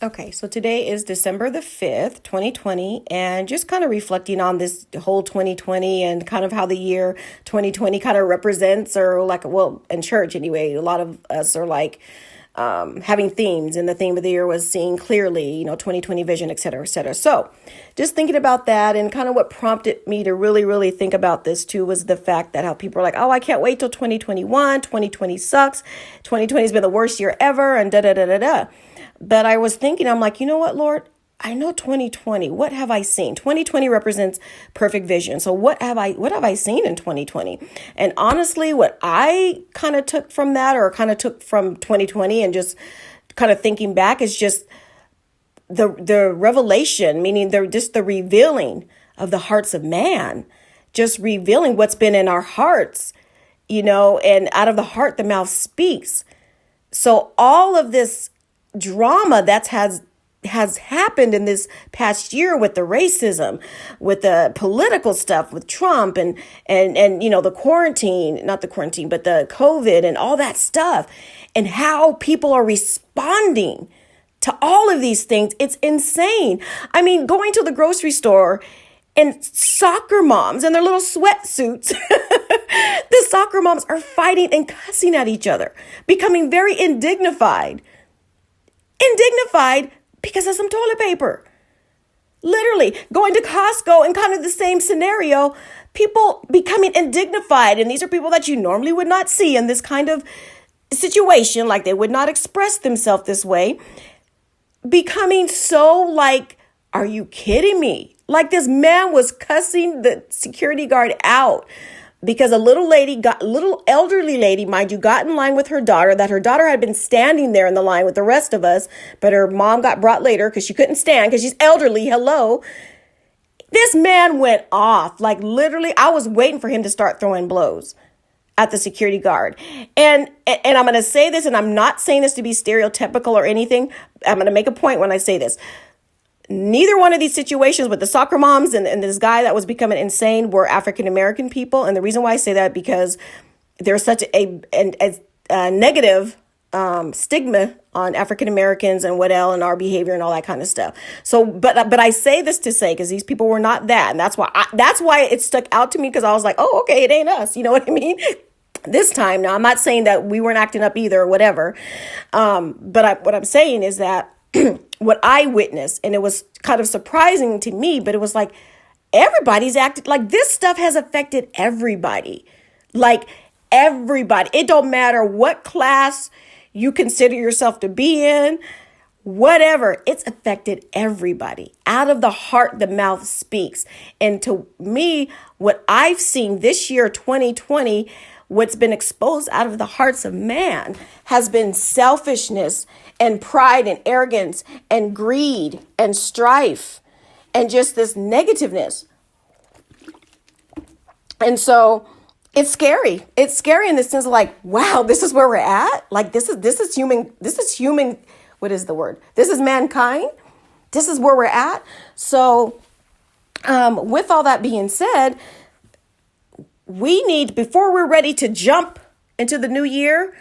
Okay, so today is December the 5th, 2020, and just kind of reflecting on this whole 2020 and kind of how the year 2020 kind of represents, or like, well, in church anyway, a lot of us are like having themes, and the theme of the year was seeing clearly, 2020 vision, et cetera, et cetera. So just thinking about that, and kind of what prompted me to really, really think about this too was the fact that how people are like, oh, I can't wait till 2021, 2020 sucks, 2020 has been the worst year ever, and da da da da da. But I was thinking, I'm like, you know what, Lord? I know 2020. What have I seen? 2020 represents perfect vision. So what have I seen in 2020? And honestly, what I kind of took from that, or kind of took from 2020, and just kind of thinking back, is just the revelation, meaning the revealing of the hearts of man, just revealing what's been in our hearts, and out of the heart the mouth speaks. So all of this drama has happened in this past year, with the racism, with the political stuff, with Trump, and the quarantine, not the quarantine, but the COVID and all that stuff, and how people are responding to all of these things. It's insane. I mean, going to the grocery store, and soccer moms in their little sweatsuits, the soccer moms are fighting and cussing at each other, becoming very indignified because of some toilet paper. Literally going to Costco, and kind of the same scenario, people becoming indignified. And these are people that you normally would not see in this kind of situation. Like, they would not express themselves this way, becoming so like, are you kidding me? Like, this man was cussing the security guard out because a little elderly lady, mind you, got in line with her daughter, that her daughter had been standing there in the line with the rest of us, but her mom got brought later because she couldn't stand because she's elderly. Hello. This man went off. Like, literally, I was waiting for him to start throwing blows at the security guard. And I'm going to say this, and I'm not saying this to be stereotypical or anything. I'm going to make a point when I say this. Neither one of these situations with the soccer moms and this guy that was becoming insane were African-American people. And the reason why I say that, because there's such a negative stigma on African-Americans and and our behavior and all that kind of stuff. So, but I say this to say, because these people were not that. And that's why it stuck out to me, because I was like, oh, okay, it ain't us. You know what I mean? This time. Now, I'm not saying that we weren't acting up either or whatever. What I'm saying is that what I witnessed, and it was kind of surprising to me, but it was like, everybody's acted like this stuff has affected everybody. Like, everybody. It don't matter what class you consider yourself to be in, whatever. It's affected everybody. Out of the heart, the mouth speaks. And to me, what I've seen this year, 2020, what's been exposed out of the hearts of man has been selfishness and pride and arrogance and greed and strife and just this negativeness. And so it's scary. It's scary in the sense of like, wow, this is where we're at. Like, this is human. What is the word? This is mankind. This is where we're at. So with all that being said, we need, before we're ready to jump into the new year,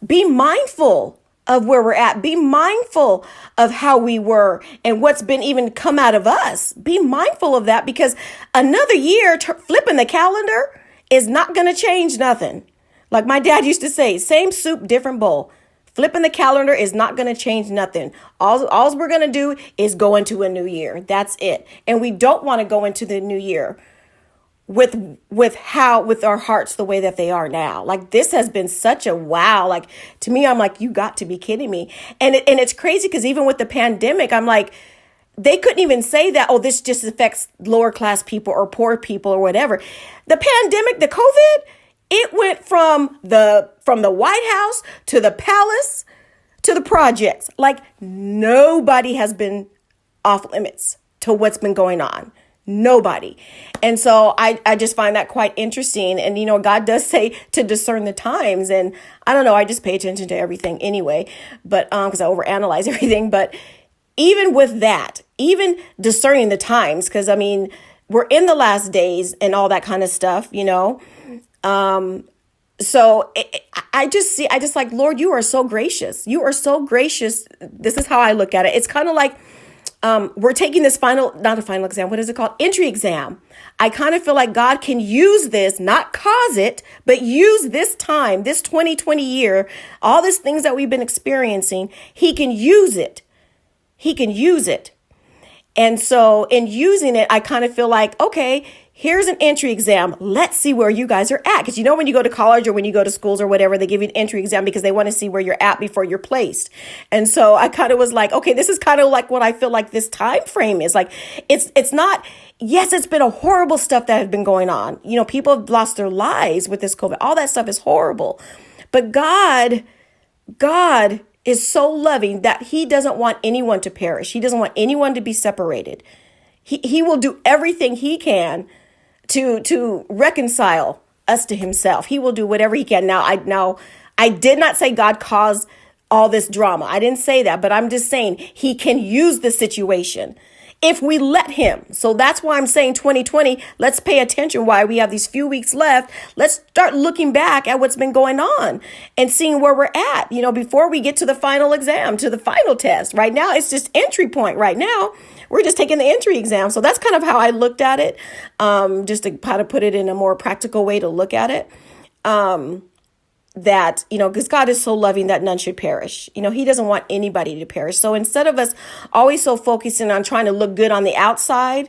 be mindful of where we're at. Be mindful of how we were and what's been even come out of us. Be mindful of that, because another year, flipping the calendar is not going to change nothing. Like my dad used to say, same soup, different bowl. Flipping the calendar is not going to change nothing. All we're going to do is go into a new year. That's it. And we don't want to go into the new year with our hearts the way that they are now. Like, this has been such a wow. Like, to me, I'm like, you got to be kidding me. And it's crazy, because even with the pandemic, I'm like, they couldn't even say that, oh, this just affects lower class people or poor people or whatever. The pandemic, the COVID, it went from the White House to the palace to the projects. Like, nobody has been off limits to what's been going on. Nobody. And so I just find that quite interesting. And, God does say to discern the times. And I don't know, I just pay attention to everything anyway, but because I overanalyze everything. But even with that, even discerning the times, because I mean, we're in the last days and all that kind of stuff, So I just like, Lord, you are so gracious. You are so gracious. This is how I look at it. It's kind of like we're taking this not a final exam. What is it called? Entry exam. I kind of feel like God can use this, not cause it, but use this time, this 2020 year, all these things that we've been experiencing. He can use it. He can use it. And so in using it, I kind of feel like, okay, here's an entry exam. Let's see where you guys are at. Because you know, when you go to college or when you go to schools or whatever, they give you an entry exam because they want to see where you're at before you're placed. And so I kind of was like, okay, this is kind of like what I feel like this time frame is. Like, it's not, yes, it's been a horrible stuff that has been going on. You know, people have lost their lives with this COVID. All that stuff is horrible. But God is so loving that he doesn't want anyone to perish. He doesn't want anyone to be separated. He will do everything he can to reconcile us to himself. He will do whatever he can. Now I did not say God caused all this drama. I didn't say that, but I'm just saying he can use the situation if we let him. So that's why I'm saying 2020, let's pay attention while we have these few weeks left. Let's start looking back at what's been going on and seeing where we're at, you know, before we get to the final exam, to the final test. Right now, it's just entry point right now. We're just taking the entry exam. So that's kind of how I looked at it, just to kind of put it in a more practical way to look at it. That, you know, because God is so loving that none should perish. You know, he doesn't want anybody to perish. So instead of us always so focusing on trying to look good on the outside,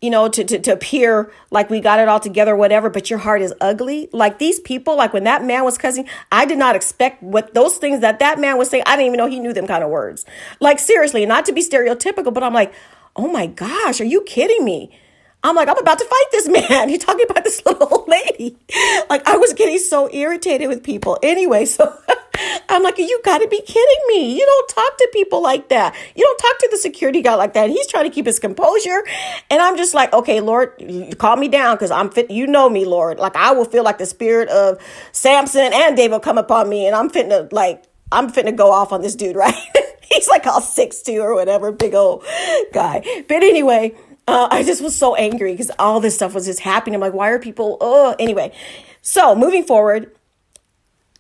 you know, to appear like we got it all together, whatever, but your heart is ugly. Like these people, like when that man was cussing, I did not expect what those things that man was saying. I didn't even know he knew them kind of words. Like seriously, not to be stereotypical, but I'm like, oh my gosh, are you kidding me? I'm like, I'm about to fight this man. You're talking about this little old lady. Like I was getting so irritated with people. Anyway, so I'm like, you got to be kidding me. You don't talk to people like that. You don't talk to the security guy like that. He's trying to keep his composure. And I'm just like, okay, Lord, calm me down because I'm fit. You know me, Lord. Like I will feel like the spirit of Samson and David will come upon me. And I'm fitting to go off on this dude, right? He's like all 6'2" or whatever, big old guy. But anyway, I just was so angry because all this stuff was just happening. I'm like, why are people, anyway. So moving forward,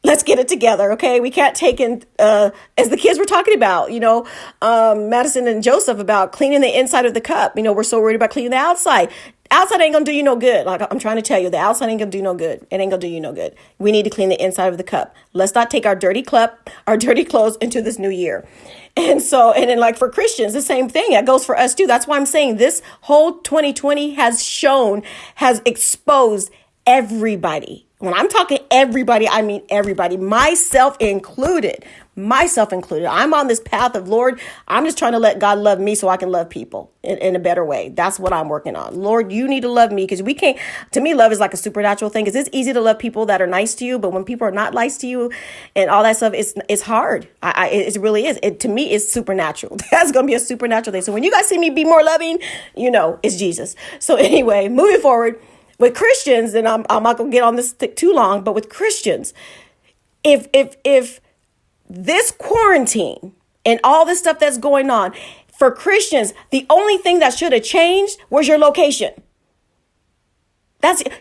let's get it together, okay? We can't take in, as the kids were talking about, you know, Madison and Joseph about cleaning the inside of the cup. You know, we're so worried about cleaning the outside. Outside ain't gonna do you no good. Like I'm trying to tell you, the outside ain't gonna do no good. It ain't gonna do you no good. We need to clean the inside of the cup. Let's not take our dirty clothes into this new year. And then like for Christians, the same thing. That goes for us too. That's why I'm saying this whole 2020 has exposed everybody. When I'm talking everybody, I mean everybody, myself included. I'm on this path of, Lord, I'm just trying to let God love me so I can love people in a better way. That's what I'm working on. Lord, you need to love me because to me, love is like a supernatural thing because it's easy to love people that are nice to you. But when people are not nice to you and all that stuff, it's hard. It really is. To me, it's supernatural. That's going to be a supernatural thing. So when you guys see me be more loving, you know, it's Jesus. So anyway, moving forward with Christians, and I'm not going to get on this too long, but with Christians, if this quarantine and all this stuff that's going on for Christians, the only thing that should have changed was your location.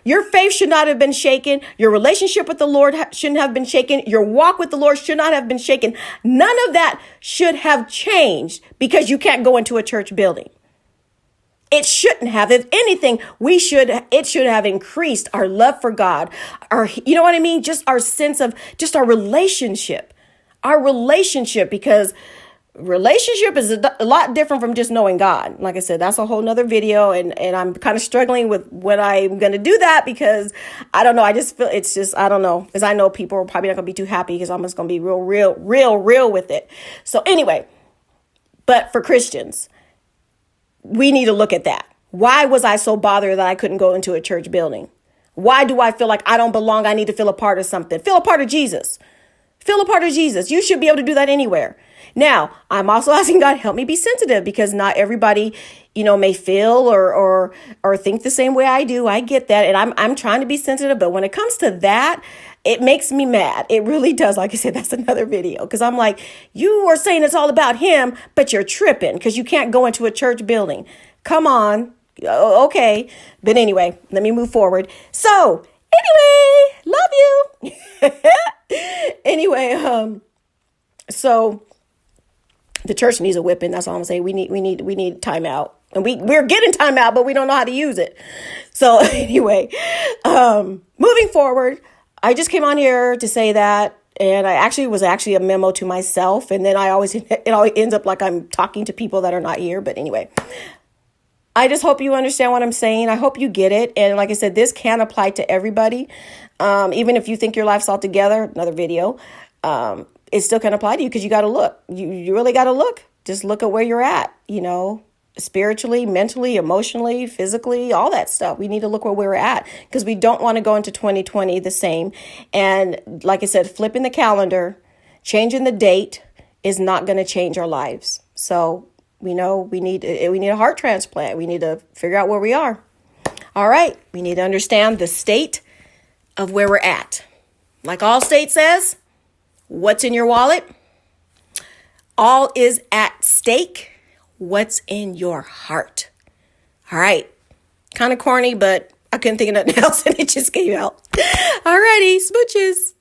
Your faith should not have been shaken. Your relationship with the Lord shouldn't have been shaken. Your walk with the Lord should not have been shaken. None of that should have changed because you can't go into a church building. It shouldn't have. If anything, it should have increased our love for God. You know what I mean? Just our sense of just our relationship. Because relationship is a lot different from just knowing God. Like I said, that's a whole nother video. And I'm kind of struggling with when I'm going to do that because I don't know. I just feel I don't know. Because I know people are probably not going to be too happy because I'm just going to be real with it. So anyway, but for Christians, we need to look at that. Why was I so bothered that I couldn't go into a church building? Why do I feel like I don't belong? I need to feel a part of something. Feel a part of Jesus. Feel a part of Jesus. You should be able to do that anywhere. Now, I'm also asking God, help me be sensitive because not everybody, you know, may feel or think the same way I do. I get that. And I'm trying to be sensitive. But when it comes to that, it makes me mad. It really does. Like I said, that's another video because I'm like, you are saying it's all about him, but you're tripping because you can't go into a church building. Come on. Okay. But anyway, let me move forward. So anyway, Love you. Anyway, so the church needs a whipping. That's all I'm saying. We need time out. And we're getting time out, but we don't know how to use it. So anyway, moving forward, I just came on here to say that. And I was a memo to myself. And then it always ends up like I'm talking to people that are not here. But anyway, I just hope you understand what I'm saying. I hope you get it. And like I said, this can apply to everybody. Even if you think your life's all together, another video, it still can apply to you because you got to look. You really got to look. Just look at where you're at, spiritually, mentally, emotionally, physically, all that stuff. We need to look where we're at because we don't want to go into 2020 the same. And like I said, flipping the calendar, changing the date is not going to change our lives. So we know we need a heart transplant. We need to figure out where we are. All right. We need to understand the state of where we're at. Like Allstate says, what's in your wallet? All is at stake. What's in your heart? All right. Kind of corny, but I couldn't think of nothing else and it just came out. All righty. Smooches.